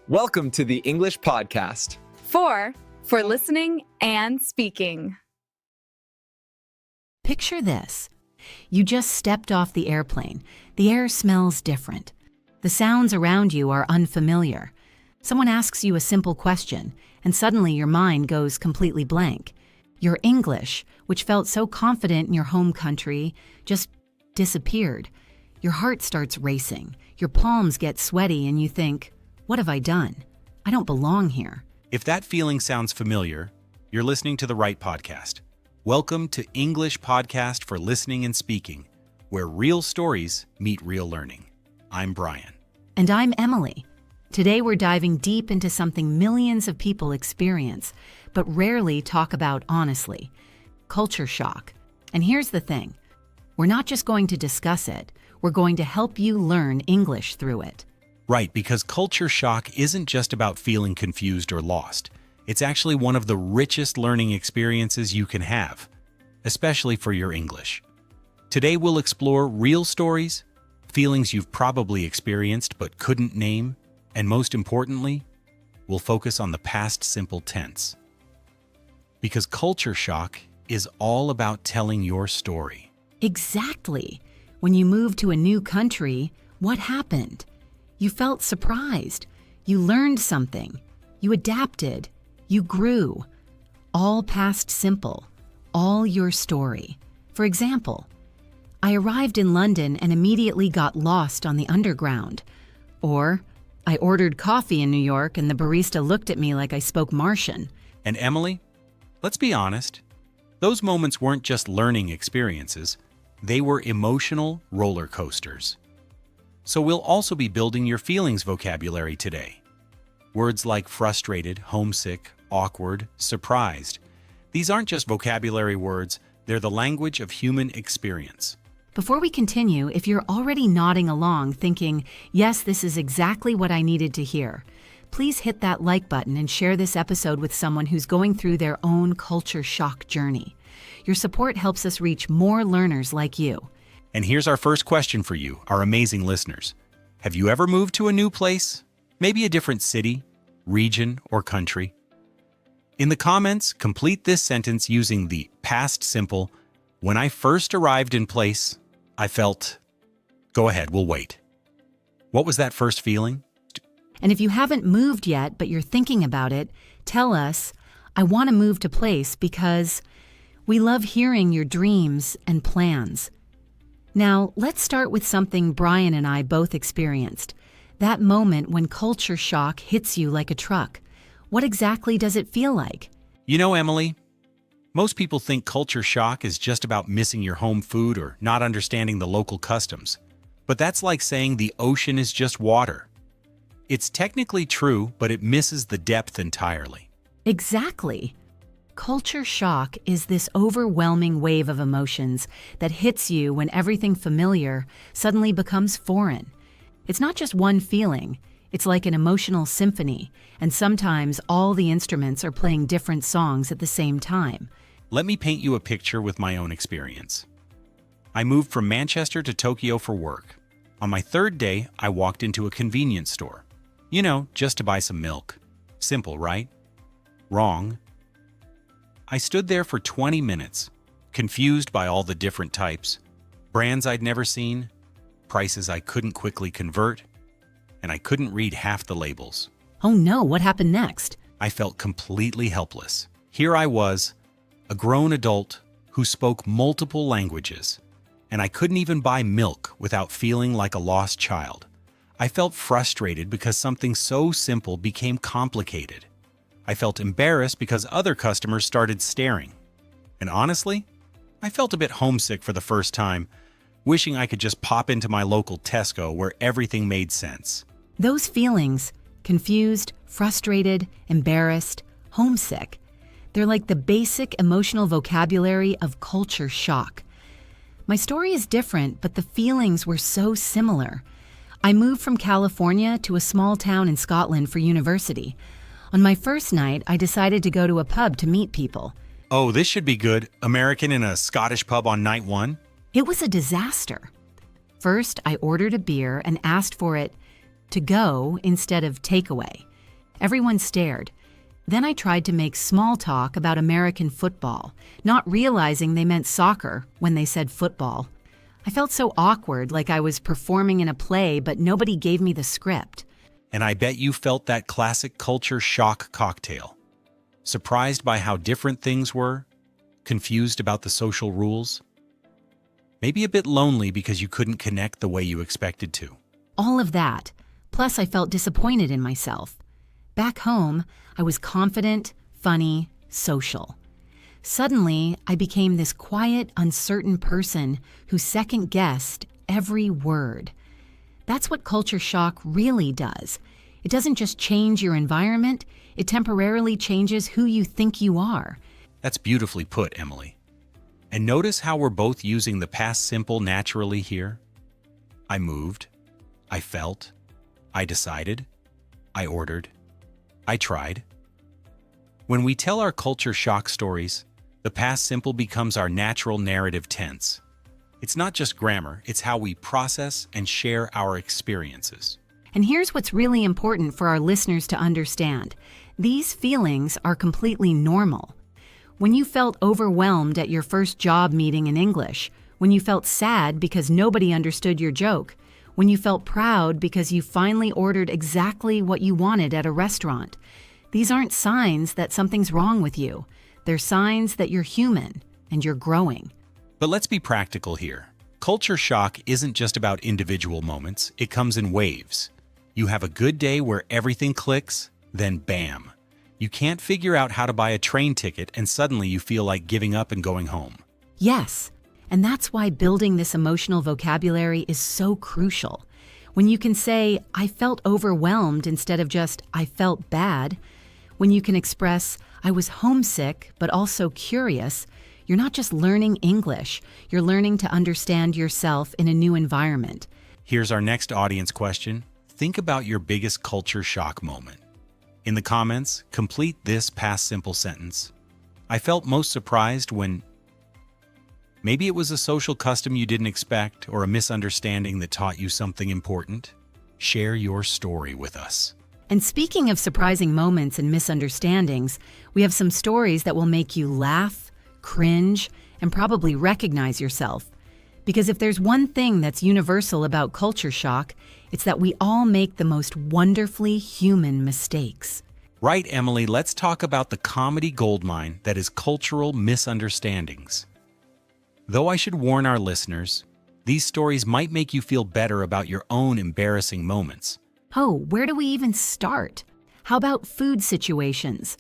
Welcome to the English Podcast. For listening and speaking. Picture this. You just stepped off the airplane. The air smells different. The sounds around you are unfamiliar. Someone asks you a simple question, and suddenly your mind goes completely blank. Your English, which felt so confident in your home country, just disappeared. Your heart starts racing. Your palms get sweaty, and you think, what have I done? I don't belong here. If that feeling sounds familiar, you're listening to the right podcast. Welcome to English Podcast for Listening and Speaking, where real stories meet real learning. I'm Brian. And I'm Emily. Today we're diving deep into something millions of people experience, but rarely talk about honestly: culture shock. And here's the thing. We're not just going to discuss it, we're going to help you learn English through it. Right, because culture shock isn't just about feeling confused or lost. It's actually one of the richest learning experiences you can have, especially for your English. Today we'll explore real stories, feelings you've probably experienced but couldn't name, and most importantly, we'll focus on the past simple tense. Because culture shock is all about telling your story. Exactly. When you moved to a new country, what happened? You felt surprised. You learned something. You adapted. You grew. All past simple. All your story. For example, I arrived in London and immediately got lost on the underground. Or, I ordered coffee in New York and the barista looked at me like I spoke Martian. And Emily, let's be honest, those moments weren't just learning experiences, they were emotional roller coasters. So we'll also be building your feelings vocabulary today. Words like frustrated, homesick, awkward, surprised. These aren't just vocabulary words, they're the language of human experience. Before we continue, if you're already nodding along thinking, yes, this is exactly what I needed to hear, please hit that like button and share this episode with someone who's going through their own culture shock journey. Your support helps us reach more learners like you. And here's our first question for you, our amazing listeners. Have you ever moved to a new place? Maybe a different city, region, or country? In the comments, complete this sentence using the past simple, when I first arrived in place, I felt... Go ahead, we'll wait. What was that first feeling? And if you haven't moved yet, but you're thinking about it, tell us, I want to move to place because we love hearing your dreams and plans. Now, let's start with something Brian and I both experienced. That moment when culture shock hits you like a truck. What exactly does it feel like? You know, Emily, most people think culture shock is just about missing your home food or not understanding the local customs. But that's like saying the ocean is just water. It's technically true, but it misses the depth entirely. Exactly. Culture shock is this overwhelming wave of emotions that hits you when everything familiar suddenly becomes foreign. It's not just one feeling, it's like an emotional symphony, and sometimes all the instruments are playing different songs at the same time. Let me paint you a picture with my own experience. I moved from Manchester to Tokyo for work. On my third day, I walked into a convenience store. You know, just to buy some milk. Simple, right? Wrong. I stood there for 20 minutes, confused by all the different types, brands I'd never seen, prices I couldn't quickly convert, and I couldn't read half the labels. Oh no, what happened next? I felt completely helpless. Here I was, a grown adult who spoke multiple languages, and I couldn't even buy milk without feeling like a lost child. I felt frustrated because something so simple became complicated. I felt embarrassed because other customers started staring. And honestly, I felt a bit homesick for the first time, wishing I could just pop into my local Tesco where everything made sense. Those feelings, confused, frustrated, embarrassed, homesick, they're like the basic emotional vocabulary of culture shock. My story is different, but the feelings were so similar. I moved from California to a small town in Scotland for university. On my first night, I decided to go to a pub to meet people. Oh, this should be good. American in a Scottish pub on night one? It was a disaster. First, I ordered a beer and asked for it to go instead of takeaway. Everyone stared. Then I tried to make small talk about American football, not realizing they meant soccer when they said football. I felt so awkward, like I was performing in a play, but nobody gave me the script. And I bet you felt that classic culture shock cocktail. Surprised by how different things were, confused about the social rules, maybe a bit lonely because you couldn't connect the way you expected to. All of that. Plus, I felt disappointed in myself. Back home, I was confident, funny, social. Suddenly, I became this quiet, uncertain person who second-guessed every word. That's what culture shock really does. It doesn't just change your environment, it temporarily changes who you think you are. That's beautifully put, Emily. And notice how we're both using the past simple naturally here. I moved, I felt, I decided, I ordered, I tried. When we tell our culture shock stories, the past simple becomes our natural narrative tense. It's not just grammar, it's how we process and share our experiences. And here's what's really important for our listeners to understand. These feelings are completely normal. When you felt overwhelmed at your first job meeting in English, when you felt sad because nobody understood your joke, when you felt proud because you finally ordered exactly what you wanted at a restaurant, these aren't signs that something's wrong with you. They're signs that you're human and you're growing. But let's be practical here. Culture shock isn't just about individual moments, it comes in waves. You have a good day where everything clicks, then bam. You can't figure out how to buy a train ticket and suddenly you feel like giving up and going home. Yes, and that's why building this emotional vocabulary is so crucial. When you can say, I felt overwhelmed instead of just, I felt bad. When you can express, I was homesick but also curious, you're not just learning English, you're learning to understand yourself in a new environment. Here's our next audience question. Think about your biggest culture shock moment. In the comments, complete this past simple sentence. I felt most surprised when... Maybe it was a social custom you didn't expect or a misunderstanding that taught you something important. Share your story with us. And speaking of surprising moments and misunderstandings, we have some stories that will make you laugh, cringe, and probably recognize yourself. Because if there's one thing that's universal about culture shock, it's that we all make the most wonderfully human mistakes. Right, Emily, let's talk about the comedy goldmine that is cultural misunderstandings. Though I should warn our listeners, these stories might make you feel better about your own embarrassing moments. Oh, where do we even start? How about food situations?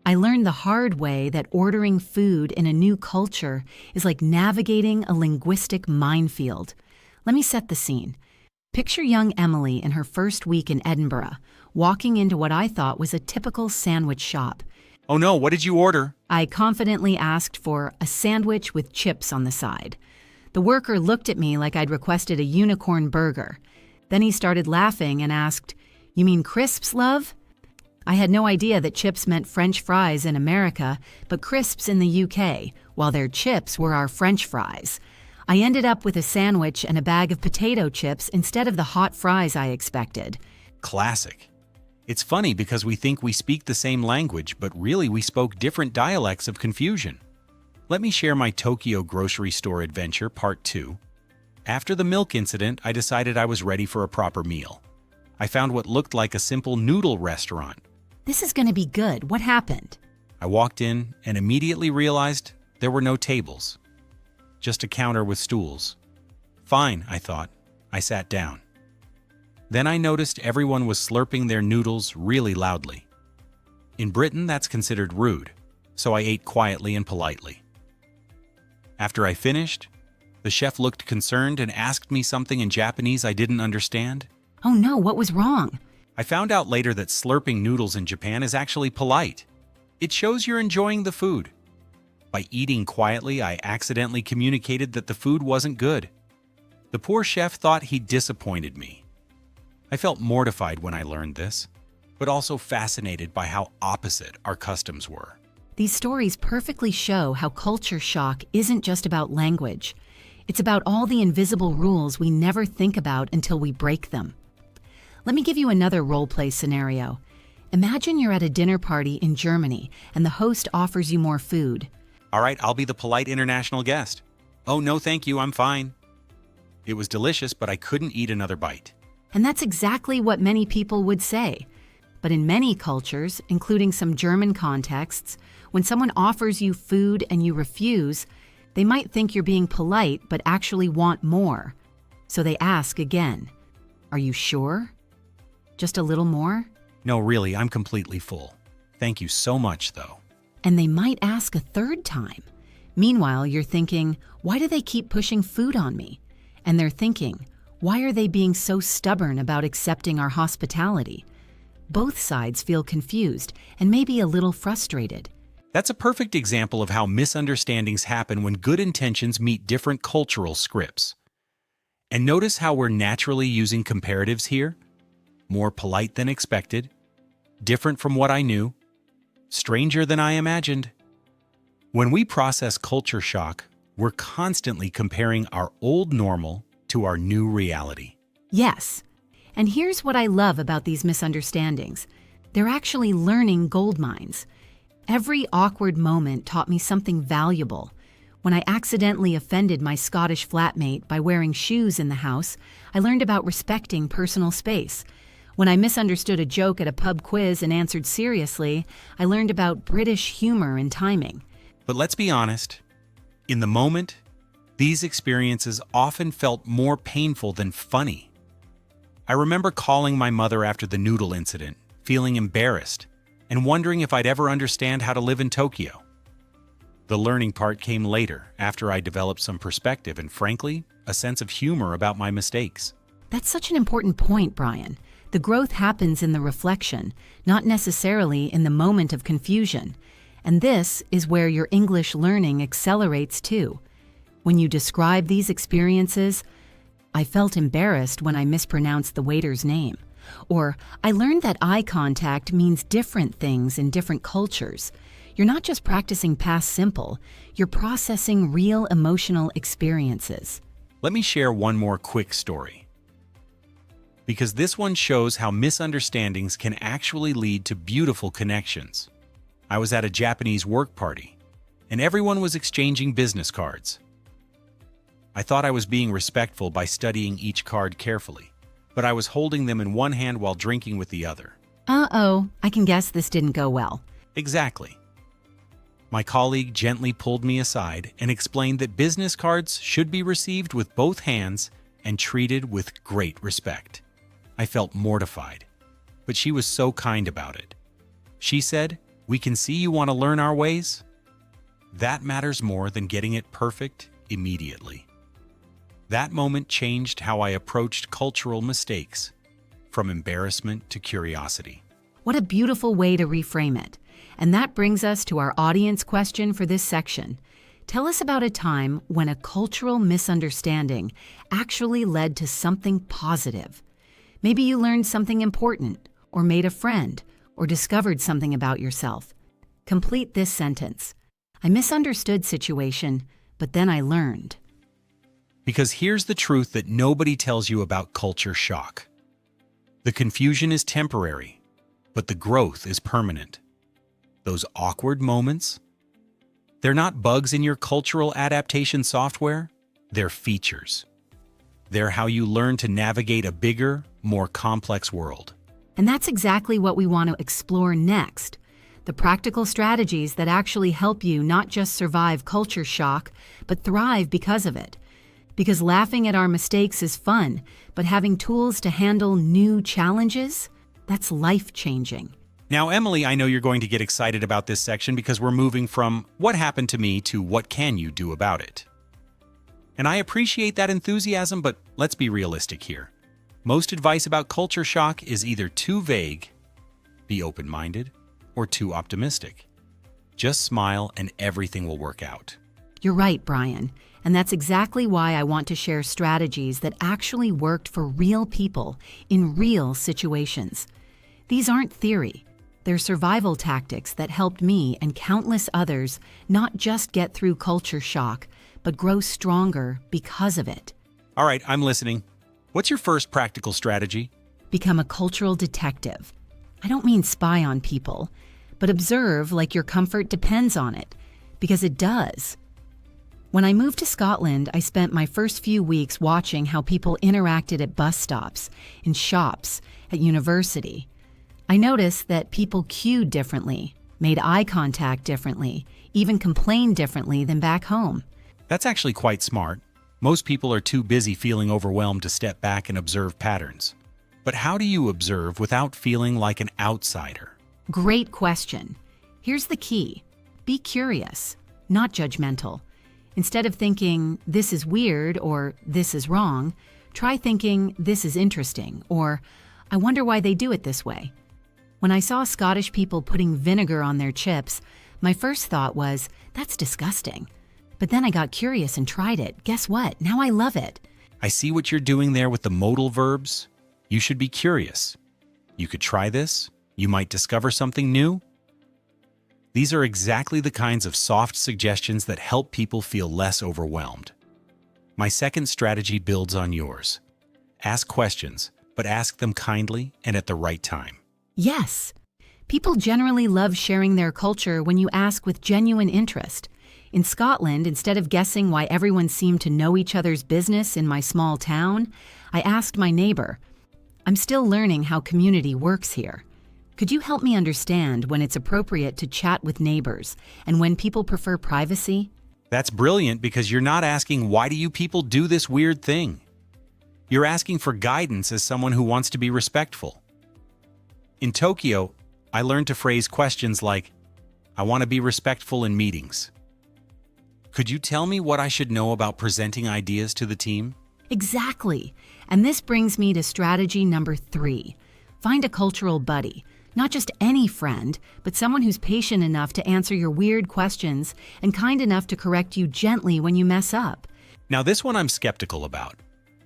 I learned the hard way that ordering food in a new culture is like navigating a linguistic minefield. Let me set the scene. Picture young Emily in her first week in Edinburgh, walking into what I thought was a typical sandwich shop. Oh no, what did you order? I confidently asked for a sandwich with chips on the side. The worker looked at me like I'd requested a unicorn burger. Then he started laughing and asked, "You mean crisps, love?" I had no idea that chips meant French fries in America, but crisps in the UK, while their chips were our French fries. I ended up with a sandwich and a bag of potato chips instead of the hot fries I expected. Classic. It's funny because we think we speak the same language, but really we spoke different dialects of confusion. Let me share my Tokyo grocery store adventure, part 2. After the milk incident, I decided I was ready for a proper meal. I found what looked like a simple noodle restaurant. This is going to be good. What happened? I walked in and immediately realized there were no tables. Just a counter with stools. Fine, I thought. I sat down. Then I noticed everyone was slurping their noodles really loudly. In Britain, that's considered rude, so I ate quietly and politely. After I finished, the chef looked concerned and asked me something in Japanese I didn't understand. Oh no, what was wrong? I found out later that slurping noodles in Japan is actually polite. It shows you're enjoying the food. By eating quietly, I accidentally communicated that the food wasn't good. The poor chef thought he'd disappointed me. I felt mortified when I learned this, but also fascinated by how opposite our customs were. These stories perfectly show how culture shock isn't just about language. It's about all the invisible rules we never think about until we break them. Let me give you another role-play scenario. Imagine you're at a dinner party in Germany and the host offers you more food. All right, I'll be the polite international guest. Oh, no, thank you, I'm fine. It was delicious, but I couldn't eat another bite. And that's exactly what many people would say. But in many cultures, including some German contexts, when someone offers you food and you refuse, they might think you're being polite but actually want more. So they ask again, "Are you sure? Just a little more?" No, really, I'm completely full. Thank you so much, though. And they might ask a third time. Meanwhile, you're thinking, "Why do they keep pushing food on me?" And they're thinking, "Why are they being so stubborn about accepting our hospitality?" Both sides feel confused and maybe a little frustrated. That's a perfect example of how misunderstandings happen when good intentions meet different cultural scripts. And notice how we're naturally using comparatives here? More polite than expected, different from what I knew, stranger than I imagined. When we process culture shock, we're constantly comparing our old normal to our new reality. Yes. And here's what I love about these misunderstandings. They're actually learning gold mines. Every awkward moment taught me something valuable. When I accidentally offended my Scottish flatmate by wearing shoes in the house, I learned about respecting personal space. When I misunderstood a joke at a pub quiz and answered seriously, I learned about British humor and timing. But let's be honest, in the moment, these experiences often felt more painful than funny. I remember calling my mother after the noodle incident, feeling embarrassed, and wondering if I'd ever understand how to live in Tokyo. The learning part came later, after I developed some perspective and, frankly, a sense of humor about my mistakes. That's such an important point, Brian. The growth happens in the reflection, not necessarily in the moment of confusion. And this is where your English learning accelerates too. When you describe these experiences, "I felt embarrassed when I mispronounced the waiter's name," or "I learned that eye contact means different things in different cultures." You're not just practicing past simple, you're processing real emotional experiences. Let me share one more quick story, because this one shows how misunderstandings can actually lead to beautiful connections. I was at a Japanese work party, and everyone was exchanging business cards. I thought I was being respectful by studying each card carefully, but I was holding them in one hand while drinking with the other. Uh-oh, I can guess this didn't go well. Exactly. My colleague gently pulled me aside and explained that business cards should be received with both hands and treated with great respect. I felt mortified, but she was so kind about it. She said, "We can see you want to learn our ways. That matters more than getting it perfect immediately." That moment changed how I approached cultural mistakes, from embarrassment to curiosity. What a beautiful way to reframe it. And that brings us to our audience question for this section. Tell us about a time when a cultural misunderstanding actually led to something positive. Maybe you learned something important, or made a friend, or discovered something about yourself. Complete this sentence. "I misunderstood situation, but then I learned." Because here's the truth that nobody tells you about culture shock. The confusion is temporary, but the growth is permanent. Those awkward moments, they're not bugs in your cultural adaptation software, they're features. They're how you learn to navigate a bigger, more complex world. And that's exactly what we want to explore next. The practical strategies that actually help you not just survive culture shock, but thrive because of it. Because laughing at our mistakes is fun, but having tools to handle new challenges, that's life-changing. Now, Emily, I know you're going to get excited about this section because we're moving from what happened to me to what can you do about it. And I appreciate that enthusiasm, but let's be realistic here. Most advice about culture shock is either too vague, be open-minded, or too optimistic. Just smile and everything will work out. You're right, Brian. And that's exactly why I want to share strategies that actually worked for real people in real situations. These aren't theory. They're survival tactics that helped me and countless others not just get through culture shock, but grow stronger because of it. All right, I'm listening. What's your first practical strategy? Become a cultural detective. I don't mean spy on people, but observe like your comfort depends on it, because it does. When I moved to Scotland, I spent my first few weeks watching how people interacted at bus stops, in shops, at university. I noticed that people queued differently, made eye contact differently, even complained differently than back home. That's actually quite smart. Most people are too busy feeling overwhelmed to step back and observe patterns. But how do you observe without feeling like an outsider? Great question. Here's the key. Be curious, not judgmental. Instead of thinking, this is weird or this is wrong, try thinking, this is interesting or I wonder why they do it this way. When I saw Scottish people putting vinegar on their chips, my first thought was, that's disgusting. But then I got curious and tried it. Guess what? Now I love it. I see what you're doing there with the modal verbs. You should be curious. You could try this. You might discover something new. These are exactly the kinds of soft suggestions that help people feel less overwhelmed. My second strategy builds on yours. Ask questions, but ask them kindly and at the right time. Yes. People generally love sharing their culture when you ask with genuine interest. In Scotland, instead of guessing why everyone seemed to know each other's business in my small town, I asked my neighbor, I'm still learning how community works here. Could you help me understand when it's appropriate to chat with neighbors and when people prefer privacy? That's brilliant because you're not asking, why do you people do this weird thing? You're asking for guidance as someone who wants to be respectful. In Tokyo, I learned to phrase questions like, I want to be respectful in meetings. Could you tell me what I should know about presenting ideas to the team? Exactly. And this brings me to strategy number 3. Find a cultural buddy. Not just any friend, but someone who's patient enough to answer your weird questions and kind enough to correct you gently when you mess up. Now this one I'm skeptical about.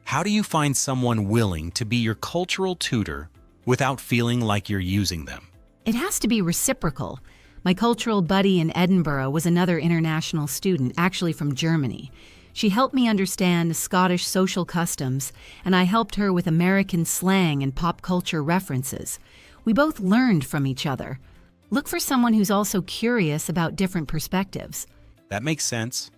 How do you find someone willing to be your cultural tutor without feeling like you're using them? It has to be reciprocal. My cultural buddy in Edinburgh was another international student, actually from Germany. She helped me understand Scottish social customs, and I helped her with American slang and pop culture references. We both learned from each other. Look for someone who's also curious about different perspectives. That makes sense.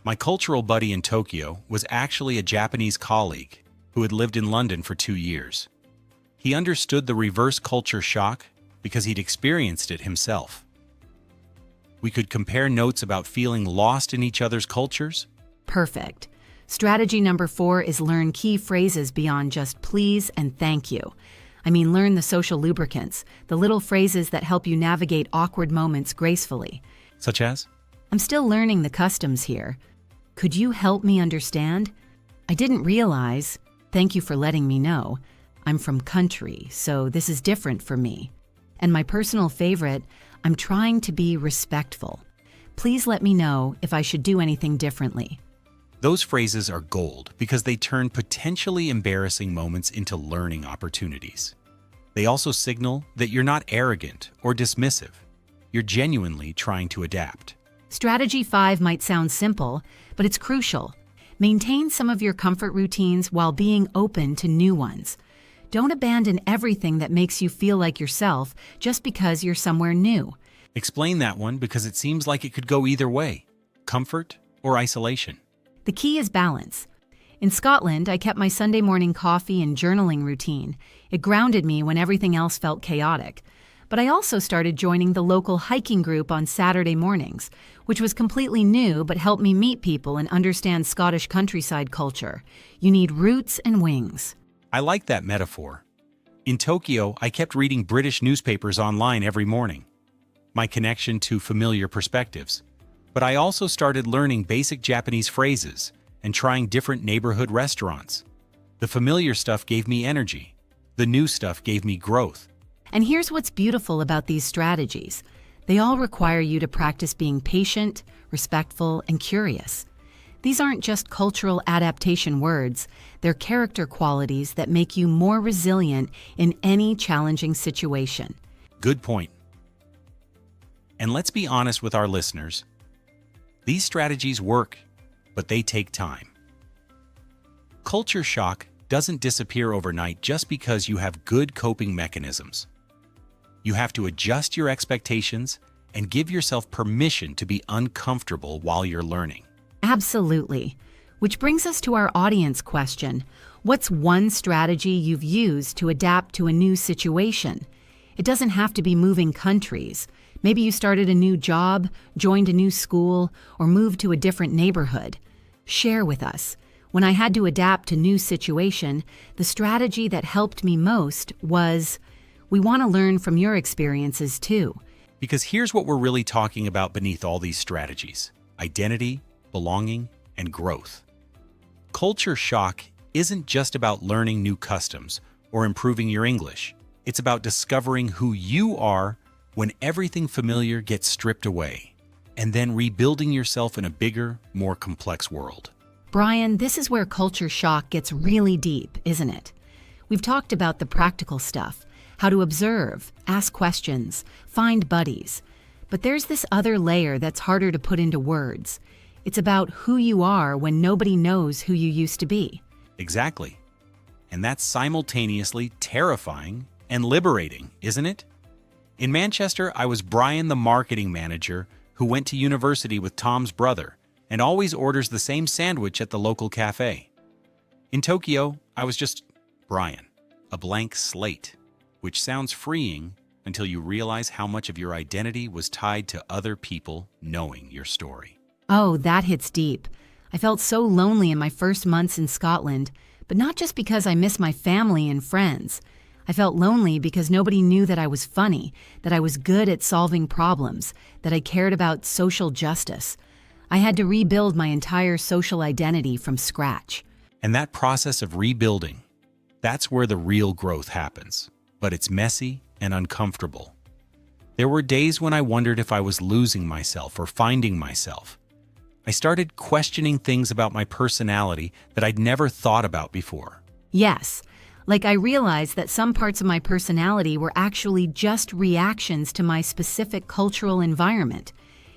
My cultural buddy in Tokyo was actually a Japanese colleague who had lived in London for 2 years. He understood the reverse culture shock because he'd experienced it himself. We could compare notes about feeling lost in each other's cultures. Perfect. Strategy number 4 is learn key phrases beyond just please and thank you. I mean, learn the social lubricants, the little phrases that help you navigate awkward moments gracefully. Such as? I'm still learning the customs here. Could you help me understand? I didn't realize. Thank you for letting me know. I'm from country, so this is different for me. And my personal favorite, I'm trying to be respectful. Please let me know if I should do anything differently. Those phrases are gold because they turn potentially embarrassing moments into learning opportunities. They also signal that you're not arrogant or dismissive. You're genuinely trying to adapt. Strategy 5 might sound simple, but it's crucial. Maintain some of your comfort routines while being open to new ones. Don't abandon everything that makes you feel like yourself just because you're somewhere new. Explain that one because it seems like it could go either way, comfort or isolation. The key is balance. In Scotland, I kept my Sunday morning coffee and journaling routine. It grounded me when everything else felt chaotic. But I also started joining the local hiking group on Saturday mornings, which was completely new but helped me meet people and understand Scottish countryside culture. You need roots and wings. I like that metaphor. In Tokyo, I kept reading British newspapers online every morning. My connection to familiar perspectives. But I also started learning basic Japanese phrases and trying different neighborhood restaurants. The familiar stuff gave me energy. The new stuff gave me growth. And here's what's beautiful about these strategies. They all require you to practice being patient, respectful, and curious. These aren't just cultural adaptation words. They're character qualities that make you more resilient in any challenging situation. Good point. And let's be honest with our listeners. These strategies work, but they take time. Culture shock doesn't disappear overnight just because you have good coping mechanisms. You have to adjust your expectations and give yourself permission to be uncomfortable while you're learning. Absolutely. Which brings us to our audience question. What's one strategy you've used to adapt to a new situation? It doesn't have to be moving countries. Maybe you started a new job, joined a new school, or moved to a different neighborhood. Share with us. When I had to adapt to new situation, the strategy that helped me most was, we want to learn from your experiences too. Because here's what we're really talking about beneath all these strategies: identity, belonging, and growth. Culture shock isn't just about learning new customs or improving your English. It's about discovering who you are when everything familiar gets stripped away, and then rebuilding yourself in a bigger, more complex world. Brian, this is where culture shock gets really deep, isn't it? We've talked about the practical stuff, how to observe, ask questions, find buddies. But there's this other layer that's harder to put into words. It's about who you are when nobody knows who you used to be. Exactly. And that's simultaneously terrifying and liberating, isn't it? In Manchester, I was Brian, the marketing manager, who went to university with Tom's brother and always orders the same sandwich at the local cafe. In Tokyo, I was just Brian, a blank slate, which sounds freeing until you realize how much of your identity was tied to other people knowing your story. Oh, that hits deep. I felt so lonely in my first months in Scotland, but not just because I miss my family and friends. I felt lonely because nobody knew that I was funny, that I was good at solving problems, that I cared about social justice. I had to rebuild my entire social identity from scratch. And that process of rebuilding, that's where the real growth happens. But it's messy and uncomfortable. There were days when I wondered if I was losing myself or finding myself. I started questioning things about my personality that I'd never thought about before. Yes, like I realized that some parts of my personality were actually just reactions to my specific cultural environment.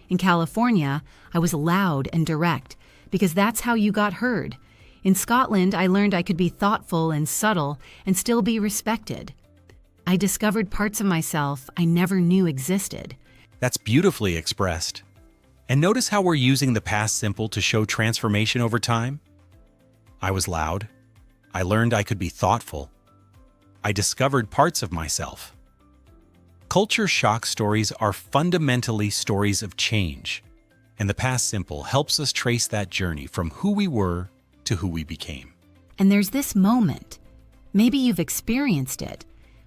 In California, I was loud and direct because that's how you got heard. In Scotland, I learned I could be thoughtful and subtle and still be respected. I discovered parts of myself I never knew existed. That's beautifully expressed. And notice how we're using the past simple to show transformation over time? I was loud. I learned I could be thoughtful. I discovered parts of myself. Culture shock stories are fundamentally stories of change, and the past simple helps us trace that journey from who we were to who we became. And there's this moment, maybe you've experienced it,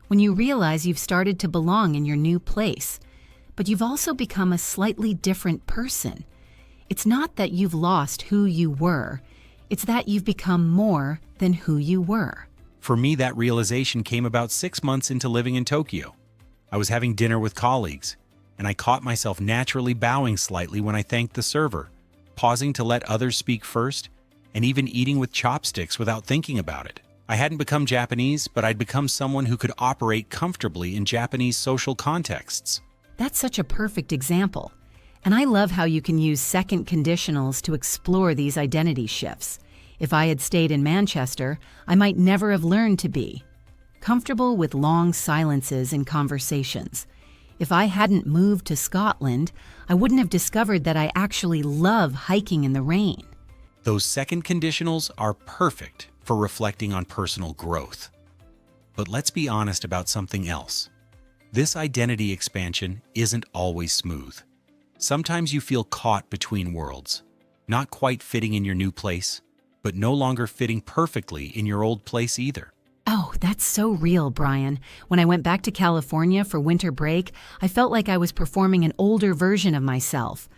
when you realize you've started to belong in your new place, but you've also become a slightly different person. It's not that you've lost who you were, it's that you've become more than who you were. For me, that realization came about 6 months into living in Tokyo. I was having dinner with colleagues, and I caught myself naturally bowing slightly when I thanked the server, pausing to let others speak first, and even eating with chopsticks without thinking about it. I hadn't become Japanese, but I'd become someone who could operate comfortably in Japanese social contexts. That's such a perfect example. And I love how you can use second conditionals to explore these identity shifts. If I had stayed in Manchester, I might never have learned to be comfortable with long silences in conversations. If I hadn't moved to Scotland, I wouldn't have discovered that I actually love hiking in the rain. Those second conditionals are perfect for reflecting on personal growth. But let's be honest about something else. This identity expansion isn't always smooth. Sometimes you feel caught between worlds, not quite fitting in your new place, but no longer fitting perfectly in your old place either. Oh, that's so real, Brian. When I went back to California for winter break, I felt like I was performing an older version of myself.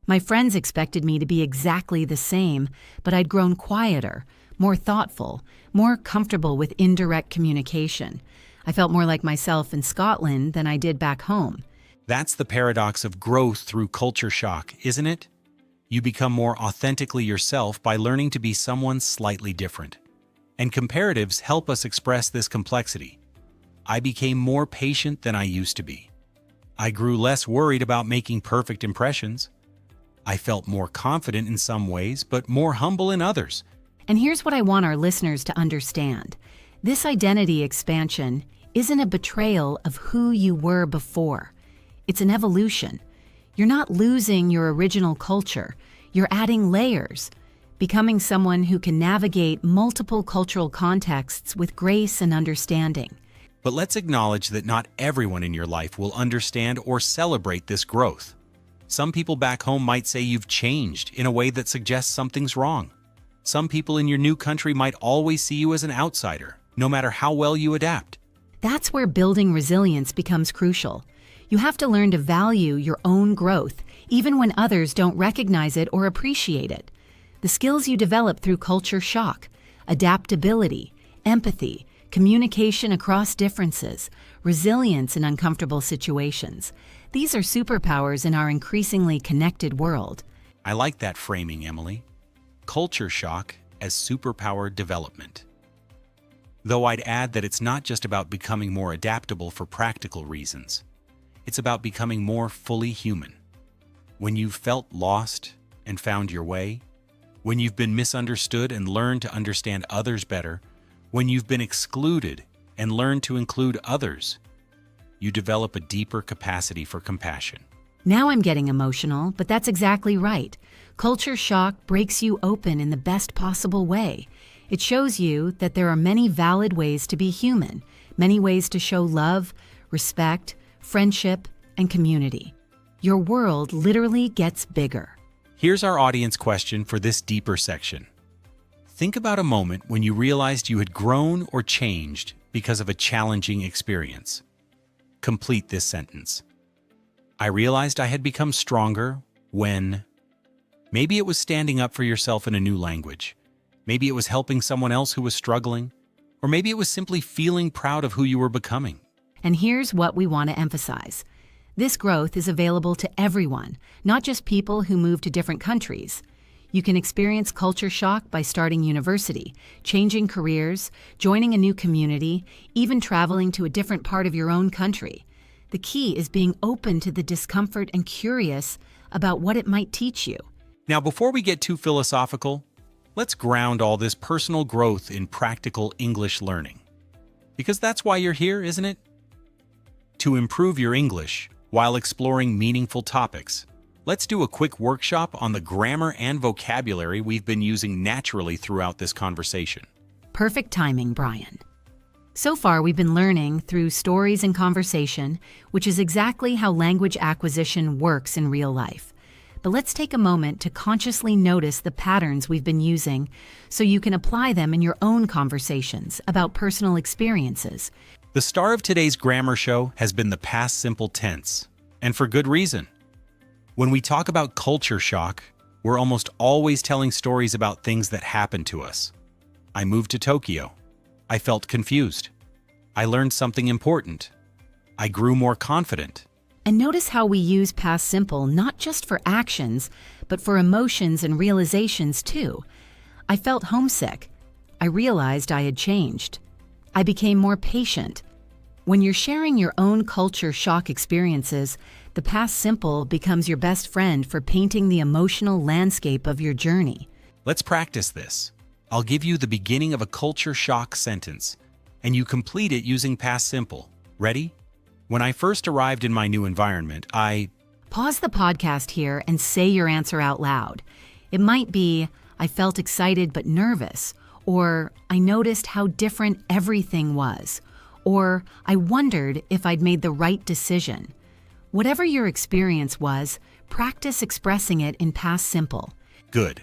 My friends expected me to be exactly the same, but I'd grown quieter, more thoughtful, more comfortable with indirect communication. I felt more like myself in Scotland than I did back home. That's the paradox of growth through culture shock, isn't it? You become more authentically yourself by learning to be someone slightly different. And comparatives help us express this complexity. I became more patient than I used to be. I grew less worried about making perfect impressions. I felt more confident in some ways, but more humble in others. And here's what I want our listeners to understand. This identity expansion isn't a betrayal of who you were before. It's an evolution. You're not losing your original culture. You're adding layers, becoming someone who can navigate multiple cultural contexts with grace and understanding. But let's acknowledge that not everyone in your life will understand or celebrate this growth. Some people back home might say you've changed in a way that suggests something's wrong. Some people in your new country might always see you as an outsider, no matter how well you adapt. That's where building resilience becomes crucial. You have to learn to value your own growth, even when others don't recognize it or appreciate it. The skills you develop through culture shock, adaptability, empathy, communication across differences, resilience in uncomfortable situations. These are superpowers in our increasingly connected world. I like that framing, Emily. Culture shock as superpower development. Though I'd add that it's not just about becoming more adaptable for practical reasons. It's about becoming more fully human. When you've felt lost and found your way, when you've been misunderstood and learned to understand others better, when you've been excluded and learned to include others, you develop a deeper capacity for compassion. Now I'm getting emotional, but that's exactly right. Culture shock breaks you open in the best possible way. It shows you that there are many valid ways to be human, many ways to show love, respect, friendship, and community. Your world literally gets bigger. Here's our audience question for this deeper section. Think about a moment when you realized you had grown or changed because of a challenging experience. Complete this sentence. I realized I had become stronger when... Maybe it was standing up for yourself in a new language. Maybe it was helping someone else who was struggling. Or maybe it was simply feeling proud of who you were becoming. And here's what we want to emphasize. This growth is available to everyone, not just people who move to different countries. You can experience culture shock by starting university, changing careers, joining a new community, even traveling to a different part of your own country. The key is being open to the discomfort and curious about what it might teach you. Now, before we get too philosophical, let's ground all this personal growth in practical English learning. Because that's why you're here, isn't it? To improve your English while exploring meaningful topics. Let's do a quick workshop on the grammar and vocabulary we've been using naturally throughout this conversation. Perfect timing, Brian. So far, we've been learning through stories and conversation, which is exactly how language acquisition works in real life. But let's take a moment to consciously notice the patterns we've been using so you can apply them in your own conversations about personal experiences. The star of today's grammar show has been the past simple tense, and for good reason. When we talk about culture shock, we're almost always telling stories about things that happened to us. I moved to Tokyo. I felt confused. I learned something important. I grew more confident. And notice how we use past simple not just for actions, but for emotions and realizations too. I felt homesick. I realized I had changed. I became more patient. When you're sharing your own culture shock experiences, the past simple becomes your best friend for painting the emotional landscape of your journey. Let's practice this. I'll give you the beginning of a culture shock sentence, and you complete it using past simple. Ready? When I first arrived in my new environment, Pause the podcast here and say your answer out loud. It might be, I felt excited but nervous, or I noticed how different everything was, or I wondered if I'd made the right decision. Whatever your experience was, practice expressing it in past simple. Good.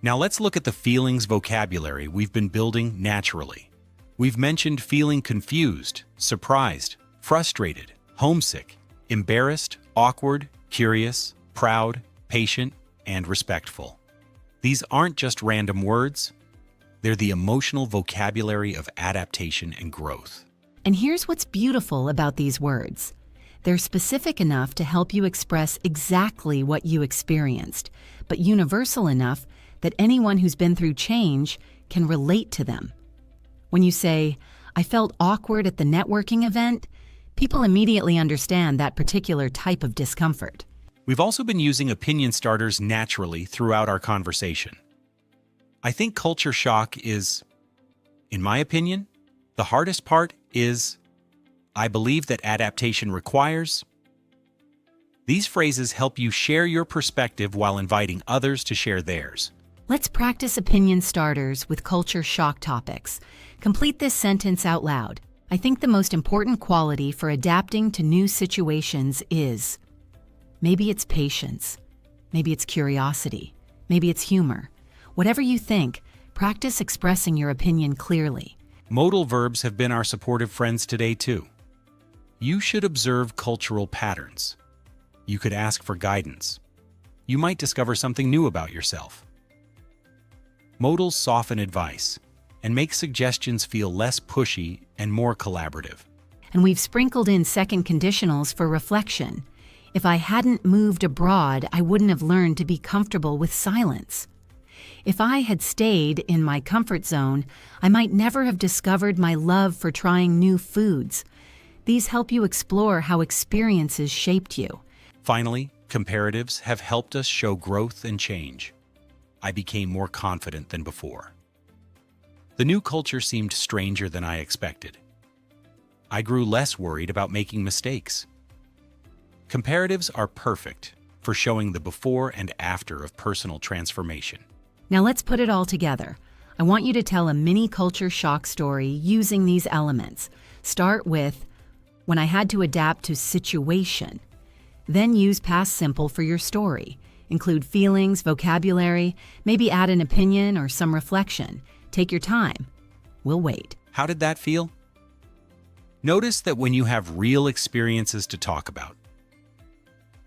Now let's look at the feelings vocabulary we've been building naturally. We've mentioned feeling confused, surprised, frustrated, homesick, embarrassed, awkward, curious, proud, patient, and respectful. These aren't just random words. They're the emotional vocabulary of adaptation and growth. And here's what's beautiful about these words. They're specific enough to help you express exactly what you experienced, but universal enough that anyone who's been through change can relate to them. When you say, I felt awkward at the networking event, people immediately understand that particular type of discomfort. We've also been using opinion starters naturally throughout our conversation. I think culture shock is, in my opinion, the hardest part is I believe that adaptation requires. These phrases help you share your perspective while inviting others to share theirs. Let's practice opinion starters with culture shock topics. Complete this sentence out loud. I think the most important quality for adapting to new situations is. Maybe it's patience. Maybe it's curiosity. Maybe it's humor. Whatever you think, practice expressing your opinion clearly. Modal verbs have been our supportive friends today too. You should observe cultural patterns. You could ask for guidance. You might discover something new about yourself. Modals soften advice and make suggestions feel less pushy and more collaborative. And we've sprinkled in second conditionals for reflection. If I hadn't moved abroad, I wouldn't have learned to be comfortable with silence. If I had stayed in my comfort zone, I might never have discovered my love for trying new foods. These help you explore how experiences shaped you. Finally, comparatives have helped us show growth and change. I became more confident than before. The new culture seemed stranger than I expected. I grew less worried about making mistakes. Comparatives are perfect for showing the before and after of personal transformation. Now let's put it all together. I want you to tell a mini culture shock story using these elements. Start with, when I had to adapt to situation. Then use past simple for your story. Include feelings, vocabulary, maybe add an opinion or some reflection. Take your time. We'll wait. How did that feel? Notice that when you have real experiences to talk about,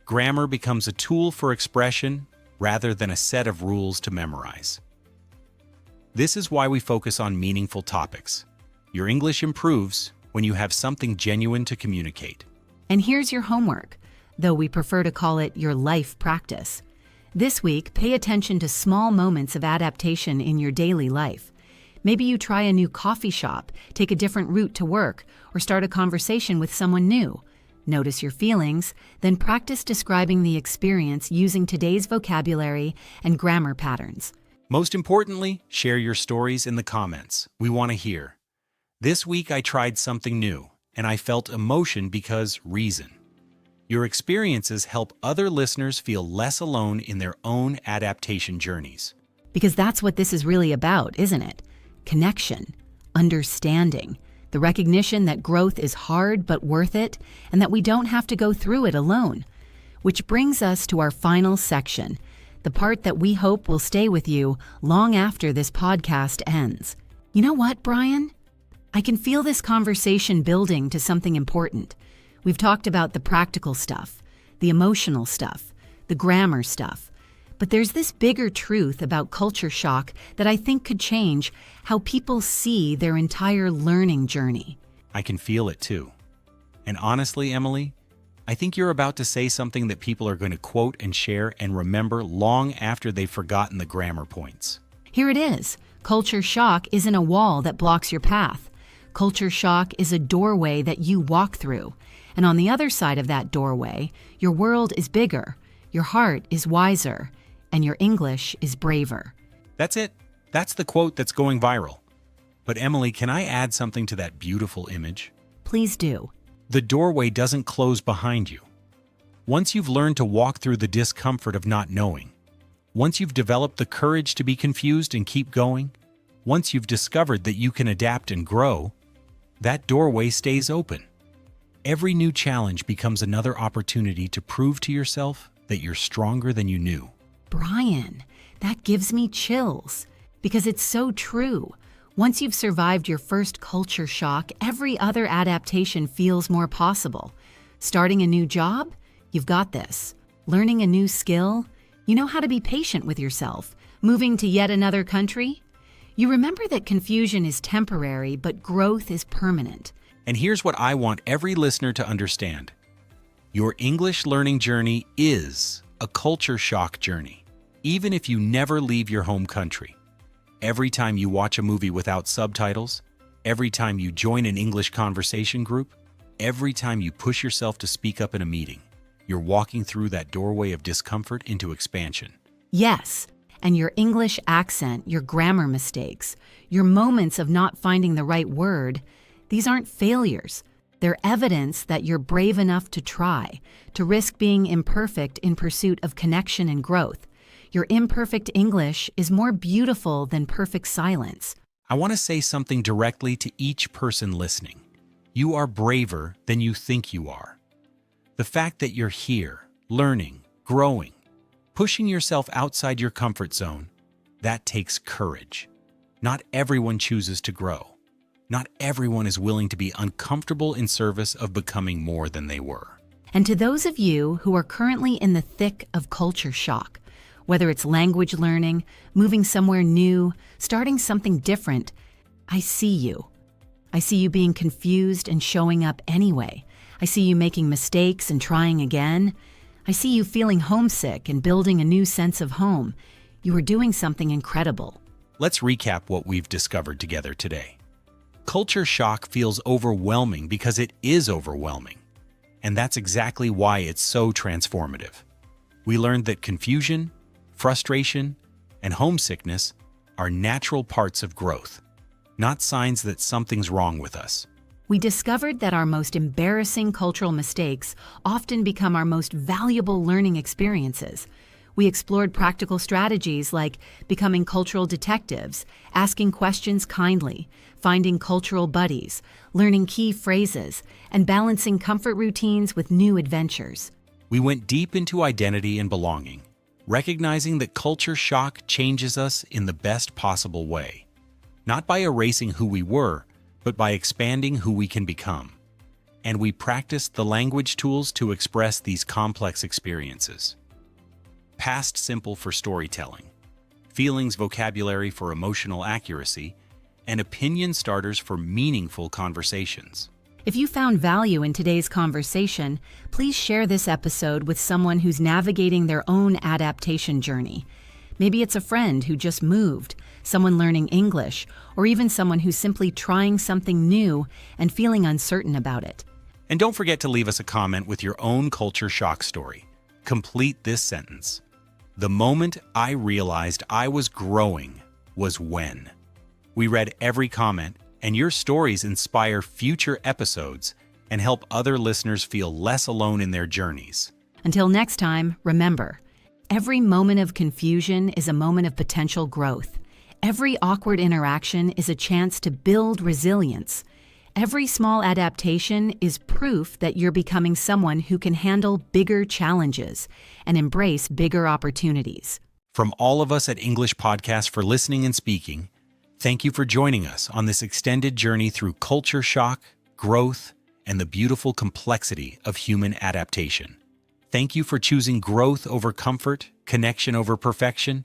grammar becomes a tool for expression rather than a set of rules to memorize. This is why we focus on meaningful topics. Your English improves when you have something genuine to communicate. And here's your homework, though we prefer to call it your life practice. This week, pay attention to small moments of adaptation in your daily life. Maybe you try a new coffee shop, take a different route to work, or start a conversation with someone new. Notice your feelings, then practice describing the experience using today's vocabulary and grammar patterns. Most importantly, share your stories in the comments. We want to hear. This week I tried something new, and I felt emotion because reason. Your experiences help other listeners feel less alone in their own adaptation journeys. Because that's what this is really about, isn't it? Connection, understanding, the recognition that growth is hard but worth it, and that we don't have to go through it alone. Which brings us to our final section, the part that we hope will stay with you long after this podcast ends. You know what, Brian? I can feel this conversation building to something important. We've talked about the practical stuff, the emotional stuff, the grammar stuff. But there's this bigger truth about culture shock that I think could change how people see their entire learning journey. I can feel it too. And honestly, Emily, I think you're about to say something that people are going to quote and share and remember long after they've forgotten the grammar points. Here it is. Culture shock isn't a wall that blocks your path. Culture shock is a doorway that you walk through. And on the other side of that doorway, your world is bigger, your heart is wiser, and your English is braver. That's it. That's the quote that's going viral. But Emily, can I add something to that beautiful image? Please do. The doorway doesn't close behind you. Once you've learned to walk through the discomfort of not knowing, once you've developed the courage to be confused and keep going, once you've discovered that you can adapt and grow, that doorway stays open. Every new challenge becomes another opportunity to prove to yourself that you're stronger than you knew. Brian, that gives me chills because it's so true. Once you've survived your first culture shock, every other adaptation feels more possible. Starting a new job? You've got this. Learning a new skill? You know how to be patient with yourself. Moving to yet another country? You remember that confusion is temporary, but growth is permanent. And here's what I want every listener to understand. Your English learning journey is a culture shock journey, even if you never leave your home country. Every time you watch a movie without subtitles, every time you join an English conversation group, every time you push yourself to speak up in a meeting, you're walking through that doorway of discomfort into expansion. Yes, and your English accent, your grammar mistakes, your moments of not finding the right word, these aren't failures. They're evidence that you're brave enough to try, to risk being imperfect in pursuit of connection and growth. Your imperfect English is more beautiful than perfect silence. I want to say something directly to each person listening. You are braver than you think you are. The fact that you're here, learning, growing, pushing yourself outside your comfort zone, that takes courage. Not everyone chooses to grow. Not everyone is willing to be uncomfortable in service of becoming more than they were. And to those of you who are currently in the thick of culture shock, whether it's language learning, moving somewhere new, starting something different, I see you. I see you being confused and showing up anyway. I see you making mistakes and trying again. I see you feeling homesick and building a new sense of home. You are doing something incredible. Let's recap what we've discovered together today. Culture shock feels overwhelming because it is overwhelming. And that's exactly why it's so transformative. We learned that confusion, frustration, and homesickness are natural parts of growth, not signs that something's wrong with us. We discovered that our most embarrassing cultural mistakes often become our most valuable learning experiences. We explored practical strategies like becoming cultural detectives, asking questions kindly, finding cultural buddies, learning key phrases, and balancing comfort routines with new adventures. We went deep into identity and belonging, recognizing that culture shock changes us in the best possible way, not by erasing who we were, but by expanding who we can become. And we practiced the language tools to express these complex experiences. Past simple for storytelling, feelings vocabulary for emotional accuracy, and opinion starters for meaningful conversations. If you found value in today's conversation, please share this episode with someone who's navigating their own adaptation journey. Maybe it's a friend who just moved, someone learning English, or even someone who's simply trying something new and feeling uncertain about it. And don't forget to leave us a comment with your own culture shock story. Complete this sentence. The moment I realized I was growing was when. We read every comment, and your stories inspire future episodes and help other listeners feel less alone in their journeys. Until next time, remember, every moment of confusion is a moment of potential growth. Every awkward interaction is a chance to build resilience. Every small adaptation is proof that you're becoming someone who can handle bigger challenges and embrace bigger opportunities. From all of us at English Podcast for Listening and Speaking, thank you for joining us on this extended journey through culture shock, growth, and the beautiful complexity of human adaptation. Thank you for choosing growth over comfort, connection over perfection,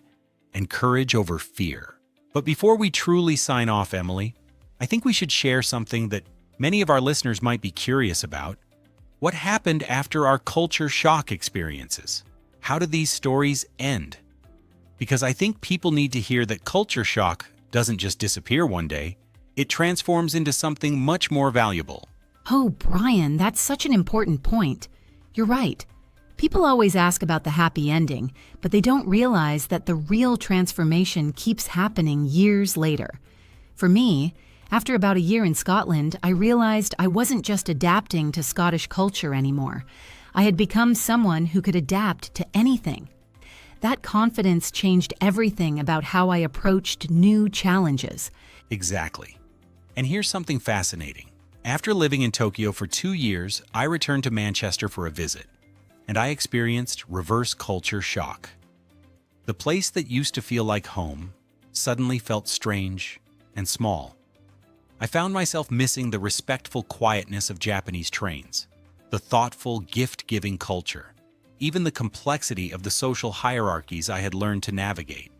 and courage over fear. But before we truly sign off, Emily, I think we should share something that many of our listeners might be curious about. What happened after our culture shock experiences? How did these stories end? Because I think people need to hear that culture shock doesn't just disappear one day, it transforms into something much more valuable. Oh, Brian, that's such an important point. You're right. People always ask about the happy ending, but they don't realize that the real transformation keeps happening years later. For me, after about a year in Scotland, I realized I wasn't just adapting to Scottish culture anymore. I had become someone who could adapt to anything. That confidence changed everything about how I approached new challenges. Exactly. And here's something fascinating. After living in Tokyo for 2 years, I returned to Manchester for a visit, and I experienced reverse culture shock. The place that used to feel like home suddenly felt strange and small. I found myself missing the respectful quietness of Japanese trains, the thoughtful, gift-giving culture, even the complexity of the social hierarchies I had learned to navigate.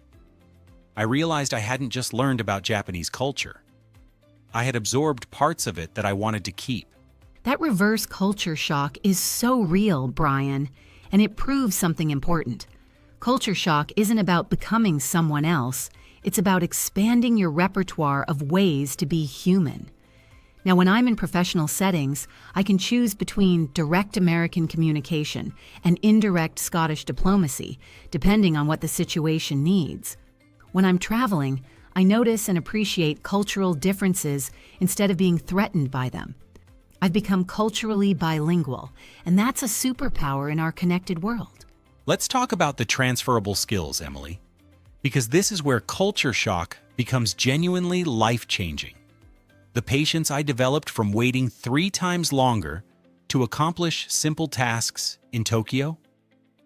I realized I hadn't just learned about Japanese culture. I had absorbed parts of it that I wanted to keep. That reverse culture shock is so real, Brian, and it proves something important. Culture shock isn't about becoming someone else. It's about expanding your repertoire of ways to be human. Now, when I'm in professional settings, I can choose between direct American communication and indirect Scottish diplomacy, depending on what the situation needs. When I'm traveling, I notice and appreciate cultural differences instead of being threatened by them. I've become culturally bilingual, and that's a superpower in our connected world. Let's talk about the transferable skills, Emily, because this is where culture shock becomes genuinely life-changing. The patience I developed from waiting 3 times longer to accomplish simple tasks in Tokyo,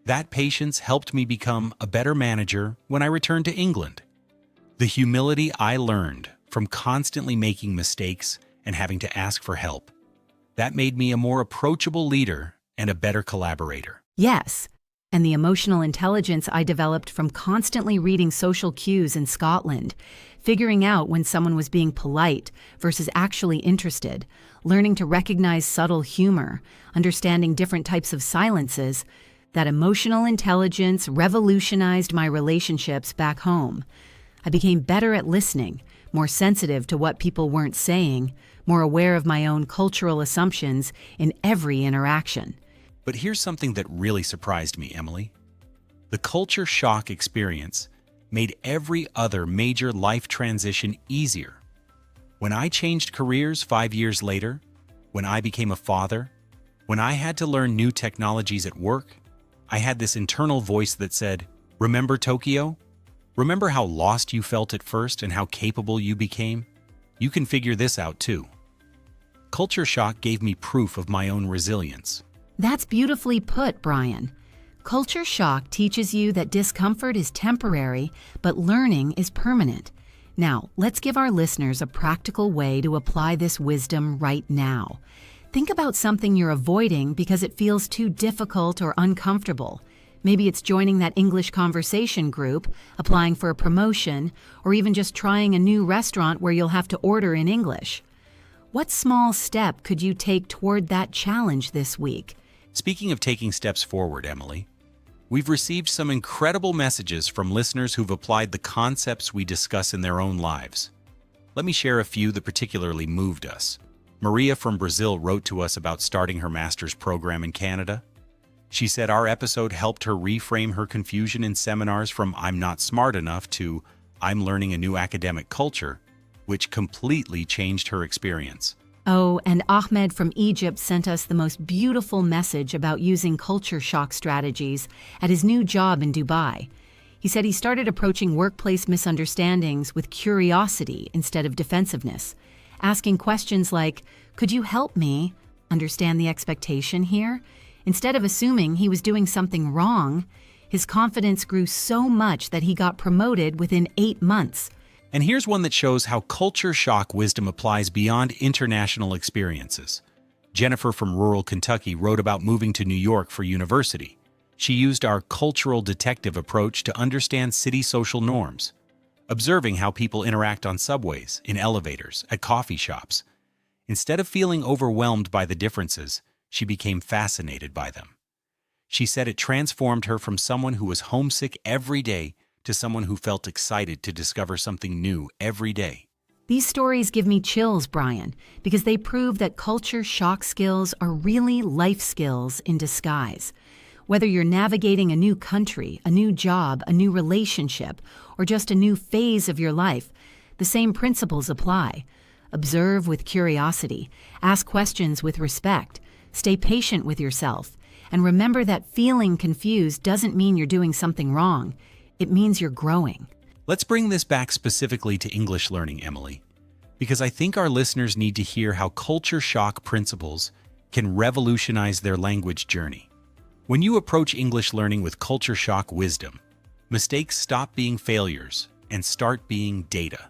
that patience helped me become a better manager when I returned to England. The humility I learned from constantly making mistakes and having to ask for help, that made me a more approachable leader and a better collaborator. Yes, and the emotional intelligence I developed from constantly reading social cues in Scotland, figuring out when someone was being polite versus actually interested, learning to recognize subtle humor, understanding different types of silences, that emotional intelligence revolutionized my relationships back home. I became better at listening, more sensitive to what people weren't saying, more aware of my own cultural assumptions in every interaction. But here's something that really surprised me, Emily. The culture shock experience made every other major life transition easier. When I changed careers 5 years later, when I became a father, when I had to learn new technologies at work, I had this internal voice that said, "Remember Tokyo? Remember how lost you felt at first and how capable you became? You can figure this out too." Culture shock gave me proof of my own resilience. That's beautifully put, Brian. Culture shock teaches you that discomfort is temporary, but learning is permanent. Now, let's give our listeners a practical way to apply this wisdom right now. Think about something you're avoiding because it feels too difficult or uncomfortable. Maybe it's joining that English conversation group, applying for a promotion, or even just trying a new restaurant where you'll have to order in English. What small step could you take toward that challenge this week? Speaking of taking steps forward, Emily, we've received some incredible messages from listeners who've applied the concepts we discuss in their own lives. Let me share a few that particularly moved us. Maria from Brazil wrote to us about starting her master's program in Canada. She said our episode helped her reframe her confusion in seminars from "I'm not smart enough" to "I'm learning a new academic culture," which completely changed her experience. Oh, and Ahmed from Egypt sent us the most beautiful message about using culture shock strategies at his new job in Dubai. He said he started approaching workplace misunderstandings with curiosity instead of defensiveness, asking questions like, "Could you help me understand the expectation here?" Instead of assuming he was doing something wrong, his confidence grew so much that he got promoted within 8 months. And here's one that shows how culture shock wisdom applies beyond international experiences. Jennifer from rural Kentucky wrote about moving to New York for university. She used our cultural detective approach to understand city social norms, observing how people interact on subways, in elevators, at coffee shops. Instead of feeling overwhelmed by the differences, she became fascinated by them. She said it transformed her from someone who was homesick every day to someone who felt excited to discover something new every day. These stories give me chills, Brian, because they prove that culture shock skills are really life skills in disguise. Whether you're navigating a new country, a new job, a new relationship, or just a new phase of your life, the same principles apply. Observe with curiosity, ask questions with respect, stay patient with yourself, and remember that feeling confused doesn't mean you're doing something wrong. It means you're growing. Let's bring this back specifically to English learning, Emily, because I think our listeners need to hear how culture shock principles can revolutionize their language journey. When you approach English learning with culture shock wisdom, mistakes stop being failures and start being data.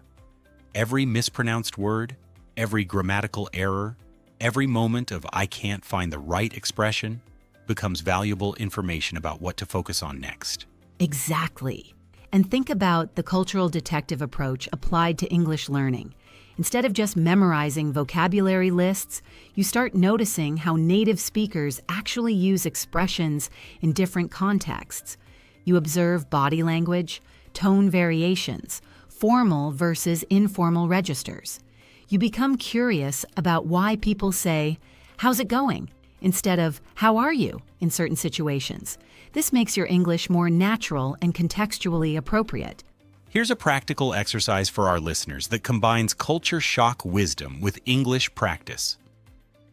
Every mispronounced word, every grammatical error, every moment of "I can't find the right expression" becomes valuable information about what to focus on next. Exactly. And think about the cultural detective approach applied to English learning. Instead of just memorizing vocabulary lists, you start noticing how native speakers actually use expressions in different contexts. You observe body language, tone variations, formal versus informal registers. You become curious about why people say, "How's it going?" instead of "How are you?" in certain situations. This makes your English more natural and contextually appropriate. Here's a practical exercise for our listeners that combines culture shock wisdom with English practice.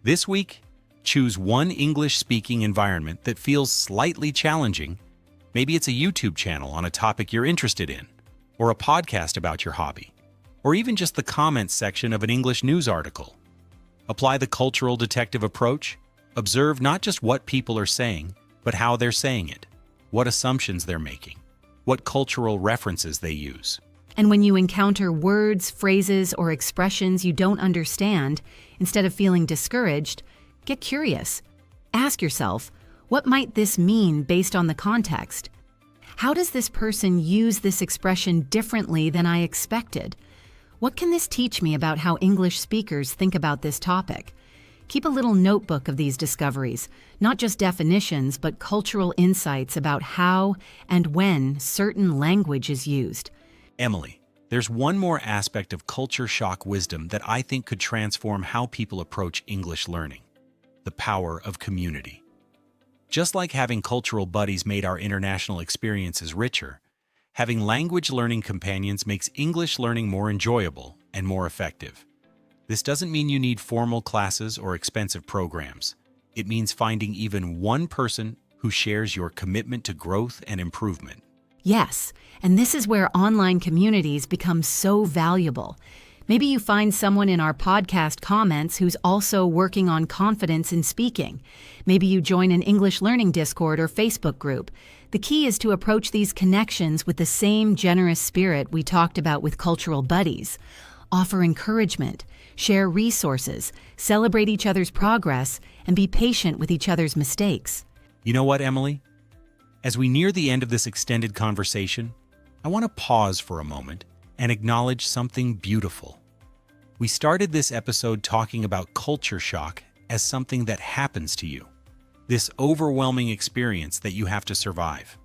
This week, choose one English-speaking environment that feels slightly challenging. Maybe it's a YouTube channel on a topic you're interested in, or a podcast about your hobby, or even just the comments section of an English news article. Apply the cultural detective approach. Observe not just what people are saying, but how they're saying it, what assumptions they're making, what cultural references they use. And when you encounter words, phrases, or expressions you don't understand, instead of feeling discouraged, get curious. Ask yourself, what might this mean based on the context? How does this person use this expression differently than I expected? What can this teach me about how English speakers think about this topic? Keep a little notebook of these discoveries, not just definitions, but cultural insights about how and when certain language is used. Emily, there's one more aspect of culture shock wisdom that I think could transform how people approach English learning: the power of community. Just like having cultural buddies made our international experiences richer, having language learning companions makes English learning more enjoyable and more effective. This doesn't mean you need formal classes or expensive programs. It means finding even one person who shares your commitment to growth and improvement. Yes, and this is where online communities become so valuable. Maybe you find someone in our podcast comments who's also working on confidence in speaking. Maybe you join an English learning Discord or Facebook group. The key is to approach these connections with the same generous spirit we talked about with cultural buddies. Offer encouragement, share resources, celebrate each other's progress, and be patient with each other's mistakes. You know what, Emily? As we near the end of this extended conversation, I want to pause for a moment and acknowledge something beautiful. We started this episode talking about culture shock as something that happens to you, this overwhelming experience that you have to survive.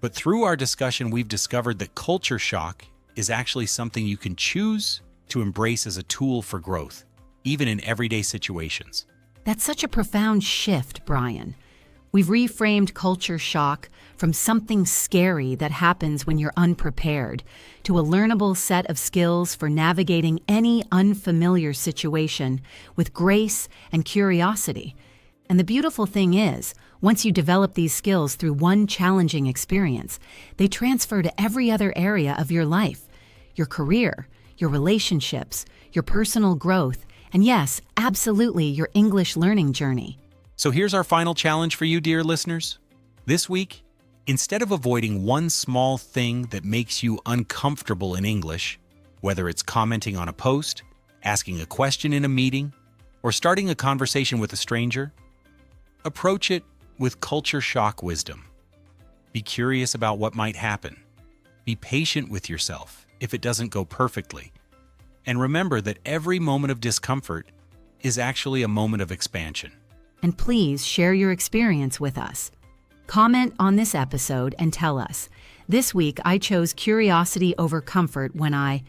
But through our discussion, we've discovered that culture shock is actually something you can choose to embrace as a tool for growth, even in everyday situations. That's such a profound shift, Brian. We've reframed culture shock from something scary that happens when you're unprepared to a learnable set of skills for navigating any unfamiliar situation with grace and curiosity. And the beautiful thing is, once you develop these skills through one challenging experience, they transfer to every other area of your life, your career, your relationships, your personal growth, and yes, absolutely your English learning journey. So here's our final challenge for you, dear listeners. This week, instead of avoiding one small thing that makes you uncomfortable in English, whether it's commenting on a post, asking a question in a meeting, or starting a conversation with a stranger, approach it with culture shock wisdom. Be curious about what might happen. Be patient with yourself if it doesn't go perfectly. And remember that every moment of discomfort is actually a moment of expansion. And please share your experience with us. Comment on this episode and tell us, this week I chose curiosity over comfort when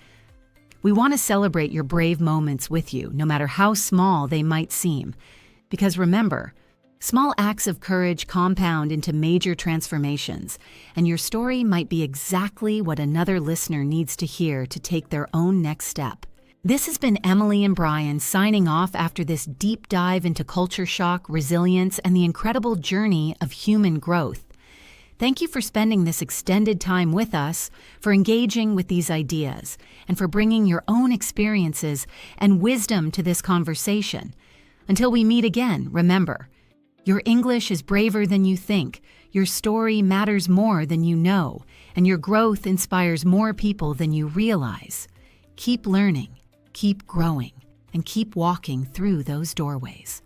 We want to celebrate your brave moments with you, no matter how small they might seem. Because remember, small acts of courage compound into major transformations, and your story might be exactly what another listener needs to hear to take their own next step. This has been Emily and Brian signing off after this deep dive into culture shock, resilience, and the incredible journey of human growth. Thank you for spending this extended time with us, for engaging with these ideas, and for bringing your own experiences and wisdom to this conversation. Until we meet again, remember, your English is braver than you think, your story matters more than you know, and your growth inspires more people than you realize. Keep learning. Keep growing, and keep walking through those doorways.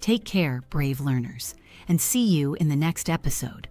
Take care, brave learners, and see you in the next episode.